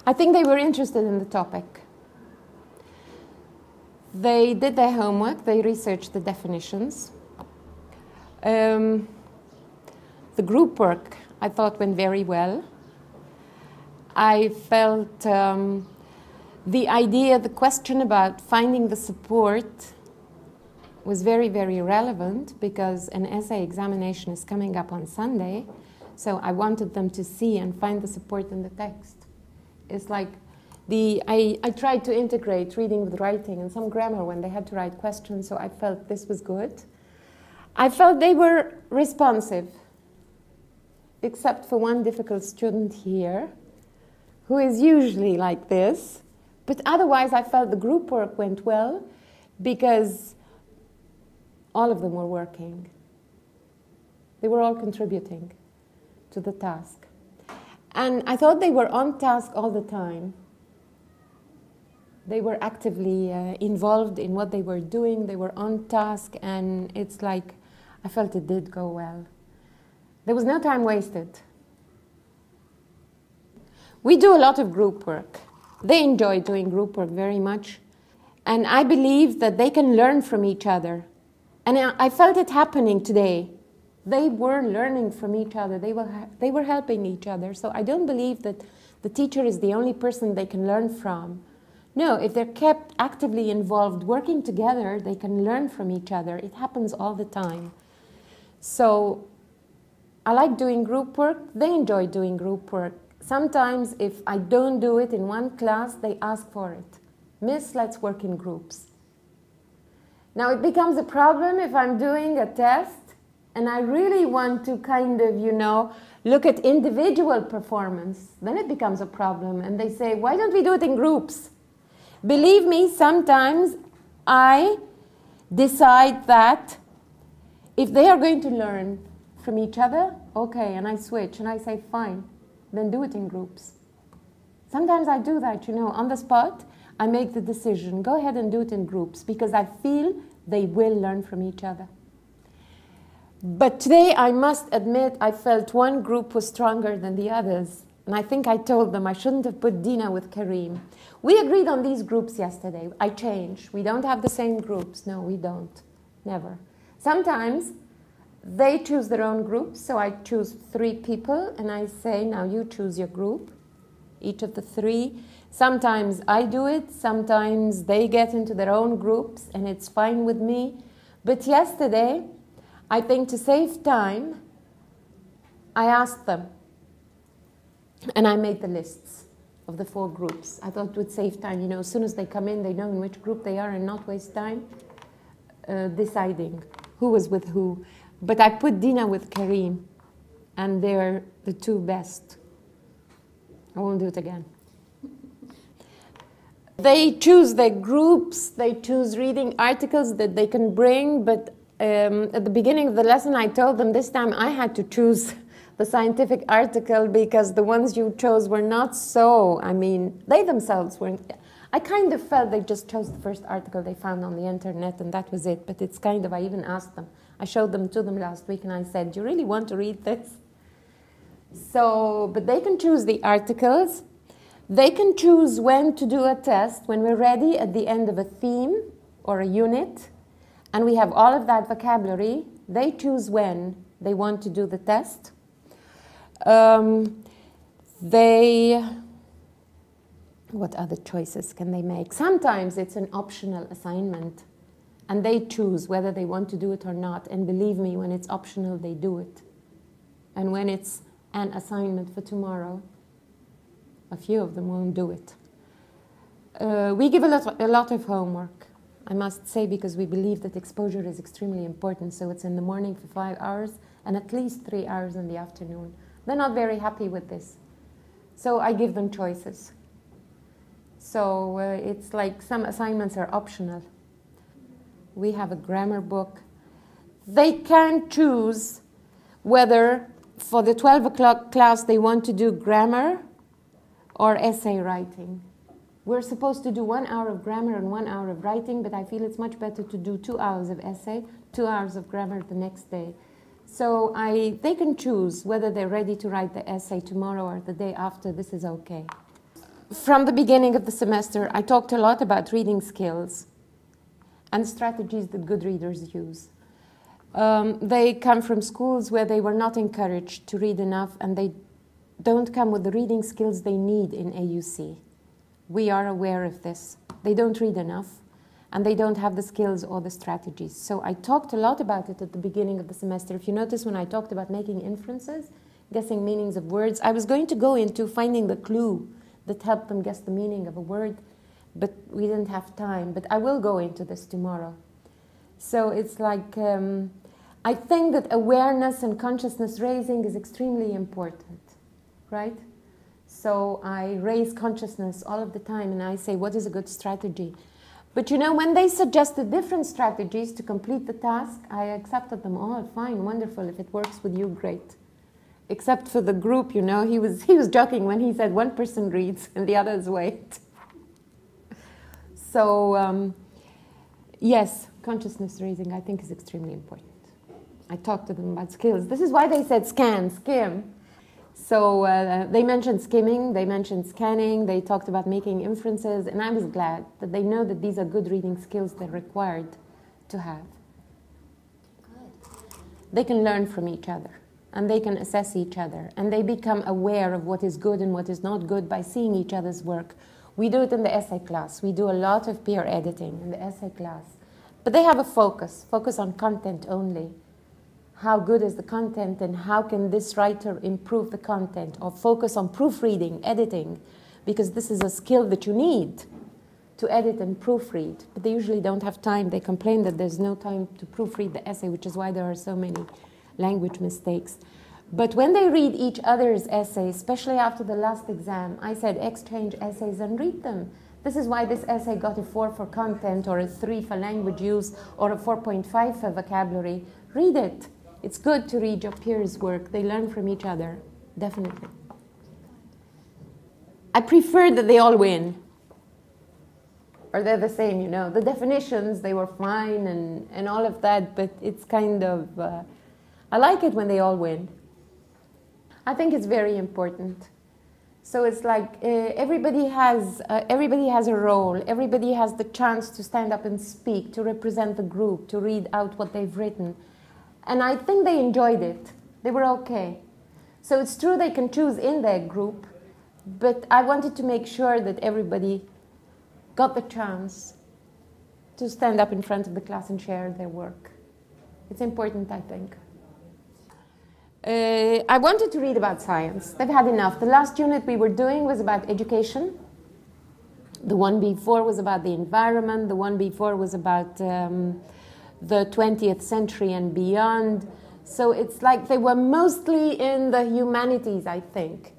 [SPEAKER 1] I think they were interested in the topic. They did their homework, they researched the definitions. The group work, I thought, went very well. I felt the idea, the question about finding the support was very, very relevant because an essay examination is coming up on Sunday, so I wanted them to see and find the support in the text. It's like I tried to integrate reading with writing and some grammar when they had to write questions, so I felt this was good. I felt they were responsive, except for one difficult student here, who is usually like this. But otherwise, I felt the group work went well because all of them were working. They were all contributing to the task. And I thought they were on task all the time. They were actively involved in what they were doing. They were on task, and it's like I felt it did go well. There was no time wasted. We do a lot of group work. They enjoy doing group work very much. And I believe that they can learn from each other. And I felt it happening today. They were learning from each other. They were helping each other. So I don't believe that the teacher is the only person they can learn from. No, if they're kept actively involved, working together, they can learn from each other. It happens all the time. So I like doing group work. They enjoy doing group work. Sometimes if I don't do it in one class, they ask for it. Miss, let's work in groups. Now it becomes a problem if I'm doing a test and I really want to kind of, look at individual performance. Then it becomes a problem and they say, why don't we do it in groups? Believe me, sometimes I decide that if they are going to learn from each other, okay, and I switch and I say, fine, then do it in groups. Sometimes I do that, on the spot. I make the decision, go ahead and do it in groups because I feel they will learn from each other. But today, I must admit, I felt one group was stronger than the others. And I think I told them I shouldn't have put Dina with Karim. We agreed on these groups yesterday. I changed. We don't have the same groups. No, we don't. Never. Sometimes they choose their own groups. So I choose 3 people and I say, now you choose your group, each of the 3. Sometimes I do it. Sometimes they get into their own groups and it's fine with me. But yesterday, I think to save time, I asked them. And I made the lists of the 4 groups. I thought it would save time. As soon as they come in, they know in which group they are and not waste time deciding who was with who. But I put Dina with Karim, and they're the 2 best. I won't do it again. They choose their groups. They choose reading articles that they can bring. But at the beginning of the lesson, I told them this time I had to choose the scientific article because the ones you chose were not so, they themselves weren't. I kind of felt they just chose the first article they found on the internet and that was it. But it's kind of, I even asked them. I showed them to them last week and I said, do you really want to read this? So, but they can choose the articles. They can choose when to do a test, when we're ready at the end of a theme or a unit. And we have all of that vocabulary. They choose when they want to do the test. What other choices can they make? Sometimes it's an optional assignment and they choose whether they want to do it or not. And believe me, when it's optional, they do it. And when it's an assignment for tomorrow, a few of them won't do it. We give a lot of homework, I must say, because we believe that exposure is extremely important. So it's in the morning for 5 hours and at least 3 hours in the afternoon. They're not very happy with this. So I give them choices. So it's like some assignments are optional. We have a grammar book. They can choose whether for the 12 o'clock class they want to do grammar or essay writing. We're supposed to do 1 hour of grammar and 1 hour of writing, but I feel it's much better to do 2 hours of essay, 2 hours of grammar the next day. So they can choose whether they're ready to write the essay tomorrow or the day after. This is okay. From the beginning of the semester, I talked a lot about reading skills and strategies that good readers use. They come from schools where they were not encouraged to read enough, and they don't come with the reading skills they need in AUC. We are aware of this. They don't read enough, and they don't have the skills or the strategies. So I talked a lot about it at the beginning of the semester. If you notice, when I talked about making inferences, guessing meanings of words, I was going to go into finding the clue that helped them guess the meaning of a word, but we didn't have time. But I will go into this tomorrow. So it's like, I think that awareness and consciousness raising is extremely important, right? So I raise consciousness all of the time, and I say, what is a good strategy? But you know, when they suggested different strategies to complete the task, I accepted them all. Fine, wonderful. If it works with you, great. Except for the group, you know, he was joking when he said one person reads and the others wait. So, yes, consciousness raising, I think, is extremely important. I talked to them about skills. This is why they said skim. So they mentioned skimming, they mentioned scanning, they talked about making inferences, and I was glad that they know that these are good reading skills they're required to have. They can learn from each other, and they can assess each other, and they become aware of what is good and what is not good by seeing each other's work. We do it in the essay class. We do a lot of peer editing in the essay class. But they have a focus on content only. How good is the content, and how can this writer improve the content, or focus on proofreading, editing, because this is a skill that you need to edit and proofread. But they usually don't have time. They complain that there's no time to proofread the essay, which is why there are so many language mistakes. But when they read each other's essays, especially after the last exam, I said exchange essays and read them. This is why this essay got a 4 for content, or a 3 for language use, or a 4.5 for vocabulary. Read it. It's good to read your peers' work. They learn from each other, definitely. I prefer that they all win. Or they're the same, you know. The definitions, they were fine and all of that, but it's kind of, I like it when they all win. I think it's very important. So it's like everybody has a role. Everybody has the chance to stand up and speak, to represent the group, to read out what they've written. And I think they enjoyed it. They were okay. So it's true they can choose in their group, but I wanted to make sure that everybody got the chance to stand up in front of the class and share their work. It's important, I think. I wanted to read about science. They've had enough. The last unit we were doing was about education. The one before was about the environment. The one before was about the 20th century and beyond. So it's like they were mostly in the humanities, I think.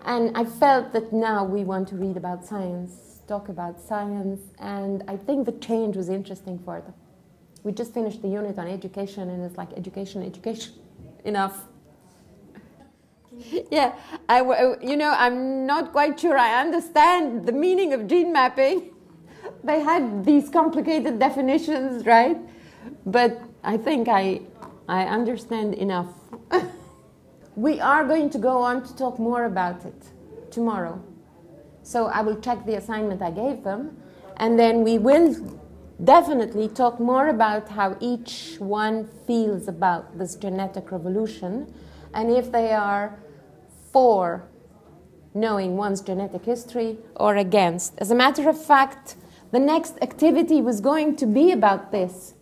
[SPEAKER 1] And I felt that now we want to read about science, talk about science, and I think the change was interesting for them. We just finished the unit on education, and it's like education, enough. Yeah, you know, I'm not quite sure I understand the meaning of gene mapping. They had these complicated definitions, right? But I think I understand enough. We are going to go on to talk more about it tomorrow. So I will check the assignment I gave them, and then we will definitely talk more about how each one feels about this genetic revolution, and if they are for knowing one's genetic history or against. As a matter of fact, the next activity was going to be about this,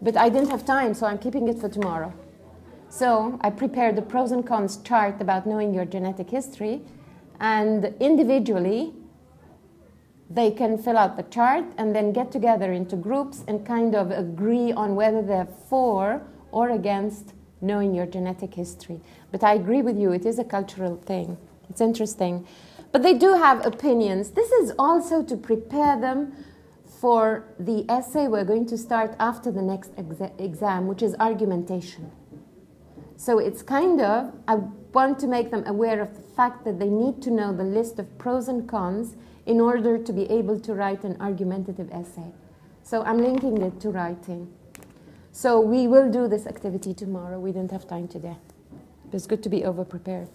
[SPEAKER 1] but I didn't have time, so I'm keeping it for tomorrow. So I prepared the pros and cons chart about knowing your genetic history, and individually they can fill out the chart and then get together into groups and kind of agree on whether they're for or against knowing your genetic history. But I agree with you, it is a cultural thing. It's interesting. But they do have opinions. This is also to prepare them for the essay we're going to start after the next exam, which is argumentation. So it's kind of, I want to make them aware of the fact that they need to know the list of pros and cons in order to be able to write an argumentative essay. So I'm linking it to writing. So we will do this activity tomorrow. We didn't have time today. It's good to be over-prepared.